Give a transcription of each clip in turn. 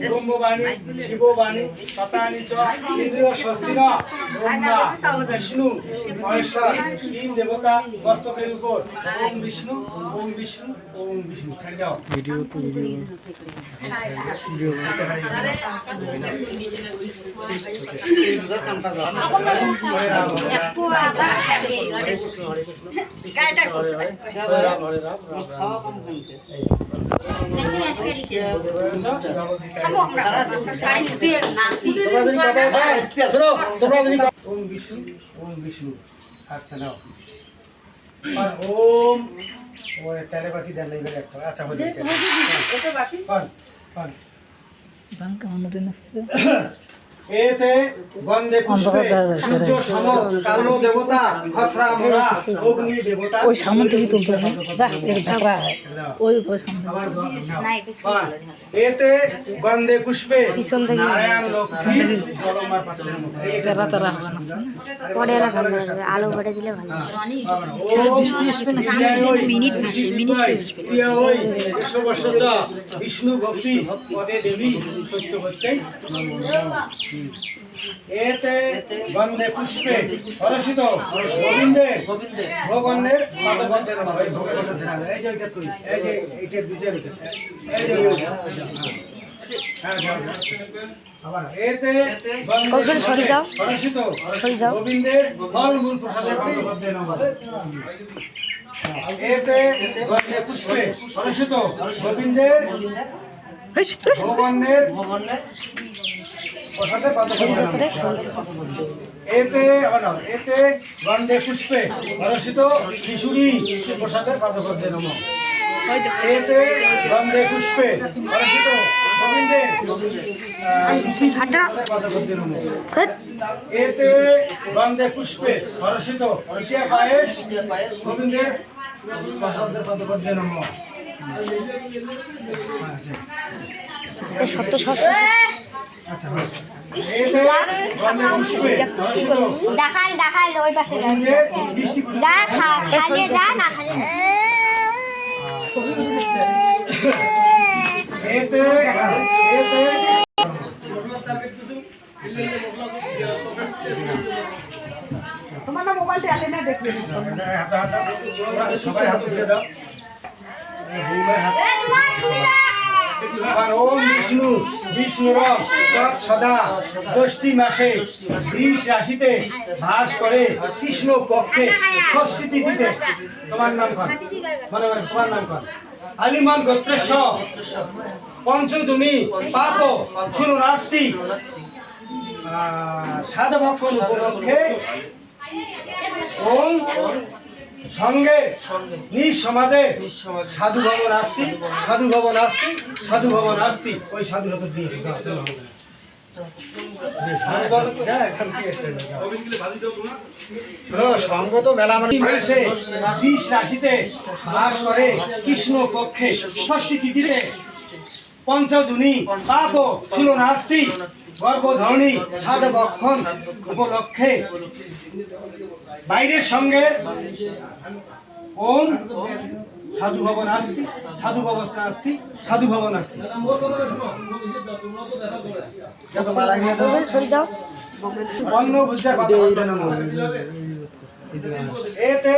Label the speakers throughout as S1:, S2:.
S1: ব্রহ্মবাণী শিববাণী তথানি চ ইন্দ্রিয় স্বস্তিন ব্রহ্মা বিষ্ণু মহেশ্বর তিন দেবতা মস্তকের উপর ওম বিষ্ণু ওম বিষ্ণু ওম বিষ্ণু ছেড়ে দাও ভিডিও ওম বিষ্ণু ওম বিষ্ণু আচ্ছা নাও আর ওম ওই তেলেবাতি দেন নাই বলে একটা আচ্ছা হয়ে যাবে ওটা বাকি পান পান দান কেমন দিন আছে এতে গন্ধে পুষ্পে সূর্য সম কালো দেবতা খসরা মোরা অগ্নি দেবতা
S2: ওই সামনে থেকে তুলতে যা এর ধারা ওই সামনে
S1: আবার পান এতে গন্ধে পুষ্পে নারায়ণ লক্ষ্মী জলমার পাত্রের মধ্যে
S2: তেরা তেরা হবে না
S3: পরে এলা ভালো লাগবে আলো ভরে দিলে ভালো
S2: ছেড়ে বৃষ্টি আসবে না
S3: মিনিট ভাসে মিনিট
S1: প্রিয় ওই বিশ্ববর্ষচ বিষ্ণু ভক্তি পদে দেবী সত্য করতেই এতে গন্ধে পুষ্পে হরষিত গোবিন্দে ভগবানের পাদপদ্মের ওই ভোগের কথা জানা এই যে এটা করি এই যে এইটার বিচার এই যে হ্যাঁ আবার এতে গন্ধে
S2: সরে যাও
S1: হরষিত
S2: সরে যাও
S1: গোবিন্দের ফলমূল প্রসাদের পাদপদ্মে নমঃ এতে গন্ধে পুষ্পে হরষিত গোবিন্দের ভগবানের প্রসাদের পাদপদ্মে এতে এতে গন্ধে পুষ্পে হরষিত কিশোরী প্রসাদের পাদপদ্মে নমঃ এতে গন্ধে পুষ্পে হরষিত গোবিন্দের পাদপদ্মে নমঃ এতে গন্ধে পুষ্পে হরষিত ঋষিয়া পায়েস গোবিন্দের প্রসাদের পাদপদ্মে নমঃ
S2: সত্য
S3: দেখাল দেখাল ওই পাশে যা খালি যা না খালি
S2: তোমার না মোবাইলটা আলে না দেখলে
S1: সবাই হাত দিয়ে দাও ওম বিষ্ণু বিষ্ণুরম তৎ সদা ষষ্ঠী মাসে 20 রাশিতে ভাস করে কৃষ্ণ পক্ষে ষষ্ঠী তিথিতে তোমার নাম কর মানে তোমার নাম কর আলিমান গোত্রেশ পঞ্চজনী পাপ শুনো নাস্তি সাধভক্ষণ উপলক্ষে ওম সঙ্গে নিজ সমাজে সাধু ভবন আসতি সাধু ভবন আসতি সাধু ভবন আসতি ওই সাধু হাতে দিয়ে সঙ্গ তো মেলা মানে 20 রাশিতে বাস করে কৃষ্ণ পক্ষে ষষ্ঠী তিথিতে পঞ্চজনী পাপ শুনো নাস্তি গর্ভধরণী সাধভক্ষণ উপলক্ষে বাইরের সঙ্গে ওম সাধু ভবন আসতি সাধু ভবন আসতি সাধু ভবন আসতি
S2: ছড়ি যাও
S1: অন্য বুঝতে এতে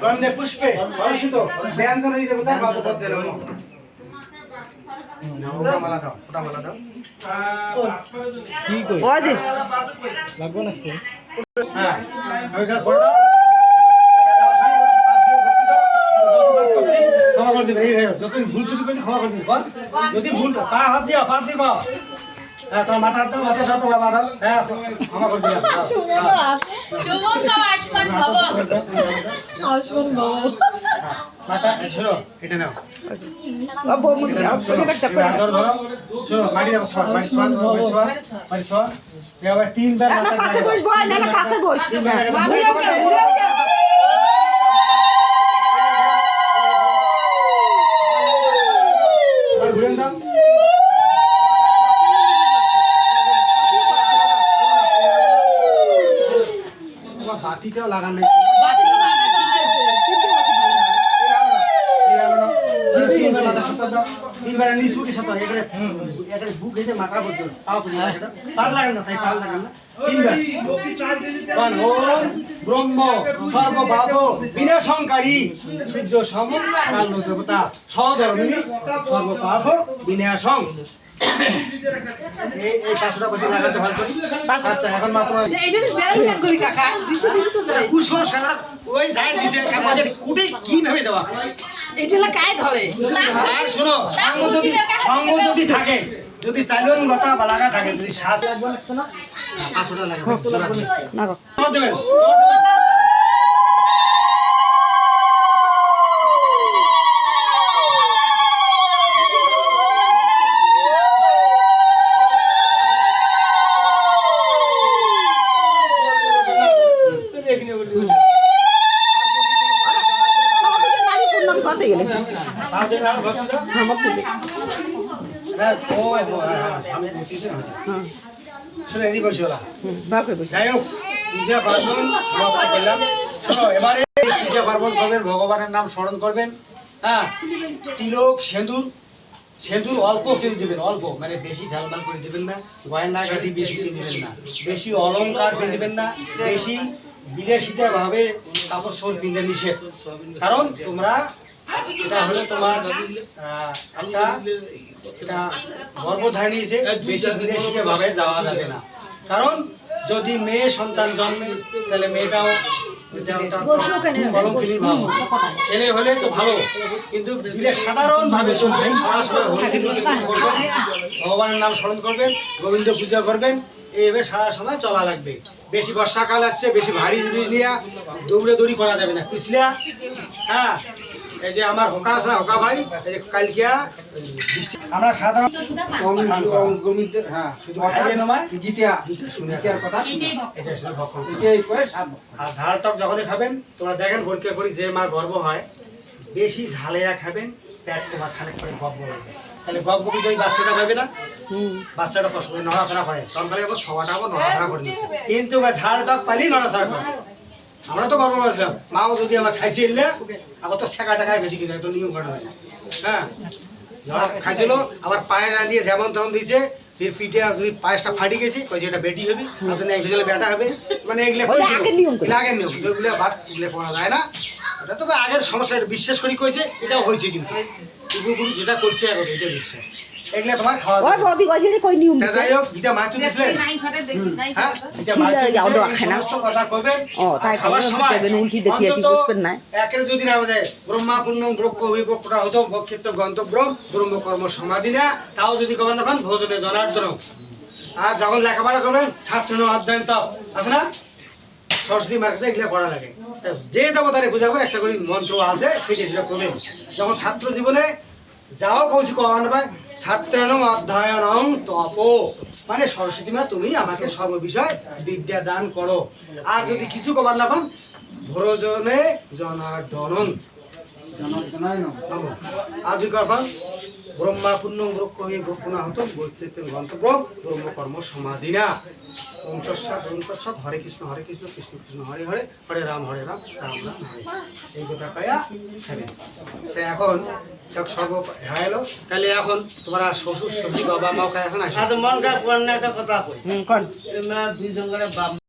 S1: গন্ধে পুষ্পে হর্ষিত ব্যঞ্জন দেবতা পাদপদ্মে নমঃ মালা দাও ওটা মালা দাও কি কই ওই লাগবে না সে হ্যাঁ ওইটা বড় ক্ষমা করে দিবে এই যত ভুল ত্রুটি করে ক্ষমা করে দিবে যদি ভুল পা হাত দিও পা দিবা হ্যাঁ তোমার মাথা দাও মাথা দাও তোমার মাথা হ্যাঁ ক্ষমা করে দিও
S4: শুভ আসমান ভব আসমান ভব
S1: মাথা শোনো এটা নাও শোনো মাটি দাও সর মাটি সর মাটি সর এবার 3 বার মাথা
S2: কাছে বস বল না কাছে বস
S1: ঘুরেন দাও বাতিটাও লাগান নাই বাতি তিনবার নিচু কি সাথে এখানে এটা বুক হইতে মাথা পর্যন্ত পাও পর্যন্ত রাখে দাও পাল লাগান না তাই পাল লাগান না তিনবার বল ওম ব্রহ্ম সর্বপাপ বিনাশঙ্কারী সূর্য সম কাল দেবতা সধর্মিনী সর্বপাপ বিনাশং এই কাজটা প্রতি লাগাতে ভালো করি আচ্ছা এখন মাত্র
S4: এইটা বেলা করি কাকা
S1: কুসংস্কার ওই যাই দিছে কাগজের কুটে কিভাবে দেওয়া
S4: এটা হলো কায় ধরে
S1: আর শোনো সঙ্গ যদি থাকে যদি চাইলেন গতা বা লাগা থাকে যদি শ্বাস লাগবে না 500 টাকা লাগবে
S2: না গো
S1: তোমার দেবেন
S2: আমাদের নারী পূর্ণম করতে গেলে
S1: শুনে এদিকে বসে ওরা
S2: বাপরে বসে
S1: যাই হোক পূজা পার্বণ সমাপ্ত করলাম শোনো এবারে পূজা পার্বণ করবেন ভগবানের নাম স্মরণ করবেন হ্যাঁ তিলক সিঁদুর সিঁদুর অল্প কিনে দিবেন অল্প মানে বেশি ঢালমাল করে দিবেন না গয়না গাড়ি বেশি কিনে দিবেন না বেশি অলংকার কিনে দিবেন না বেশি বিলাসিতা ভাবে কাপড় চোপড় কিনতে নিষেধ কারণ তোমরা এটা হলো তোমার একটা এটা গর্ভধারণী হিসেবে বেশি বিলাসিতা ভাবে যাওয়া যাবে না কারণ যদি মেয়ে সন্তান জন্মে তাহলে মেয়েটাও কলঙ্কিনীর ভাব ছেলে হলে তো ভালো কিন্তু দিলে সাধারণ ভাবে ভগবানের নাম স্মরণ করবেন গোবিন্দ পূজা করবেন এইভাবে সারা সময় চলা লাগবে বেশি বর্ষাকাল আসছে বেশি ভারী জিনিস নিয়ে দৌড়াদৌড়ি করা যাবে না বুঝলা হ্যাঁ এই যে আমার হোকা আছে হোকা ভাই এই যে কালকিয়া আমরা সাধারণ আর ঝাল টক যখনই খাবেন তোমরা দেখেন পরীক্ষা করি যে মা গর্ভ হয় বেশি ঝালেয়া খাবেন পেট তোমার খানিক করে গপ বলবে তাহলে গপ গপি ওই বাচ্চাটা পাবে না বাচ্চাটা কষ্ট করে নড়াচড়া করে তখন তাহলে আবার সবাটা আবার নড়াচড়া করে দিচ্ছে কিন্তু ঝাল টক পাইলেই নড়াচড়া করে আমরা তো গর্ব করেছিলাম মাও যদি আমার খাইছে এলে আবার তো ছেঁকা টাকায় বেশি কিনে তো নিয়ম করা হয় হ্যাঁ খাইছিল আবার পায়ে না দিয়ে যেমন তেমন দিয়েছে ফির পিঠে যদি পায়েসটা ফাটি গেছি ওই যেটা বেটি হবে এই বেটা হবে মানে এগুলো আগের নিয়ম যেগুলো ভাত এগুলো করা যায় না ওটা তবে আগের সমস্যা বিশ্বাস করি কইছে এটাও হয়েছে কিন্তু পূর্বপুরুষ যেটা করছে এখন এটা বিশ্বাস এগুলো তোমার খাওয়া যাই হোক গীতা মাছ দিয়েছিলেন হ্যাঁ গীতা মাছ সমস্ত কথা কবেন খাবার সময় একের যদি না যায় ব্রহ্মা পুণ্যম ব্রক্ষ হইবক্রা হতো বক্ষিত গন্তব্রম ব্রহ্ম কর্ম সমাধি না তাও যদি কবেন না পান ভোজনে জনার্দন আর যখন লেখাপড়া করবেন ছাত্র অধ্যয়ন তপ আছে না সরস্বতী মার্কেটে এগুলো করা লাগে যে দেবতারে পূজা করে একটা করে মন্ত্র আছে সেটা সেটা করবেন যখন ছাত্র জীবনে যাও কৌশি কমানো ভাই ছাত্রানং অধ্যয়নং তপ মানে সরস্বতী মা তুমি আমাকে সর্ববিষয় বিদ্যা দান করো আর যদি কিছু কবার না পান ভোজনে জনার্দনং আর যদি করবান ব্রহ্মা পুণ্যং ব্রক্ষ হয়ে ব্রক্ষণা হতো বৈচিত্র গন্তব্য ব্রহ্মকর্ম সমাধিনা অন্তঃসাদ হরে কৃষ্ণ কৃষ্ণ কৃষ্ণ হরে হরে হরে রাম রাম রাম হরে এই কথা পাইয়া খাবেন তাই এখন সর্ব হয়ে এলো তাহলে এখন তোমরা শ্বশুর শ্বশুর বাবা মাও খাই আছে না
S5: মন খারাপ একটা কথা কই দুইজন করে বাপ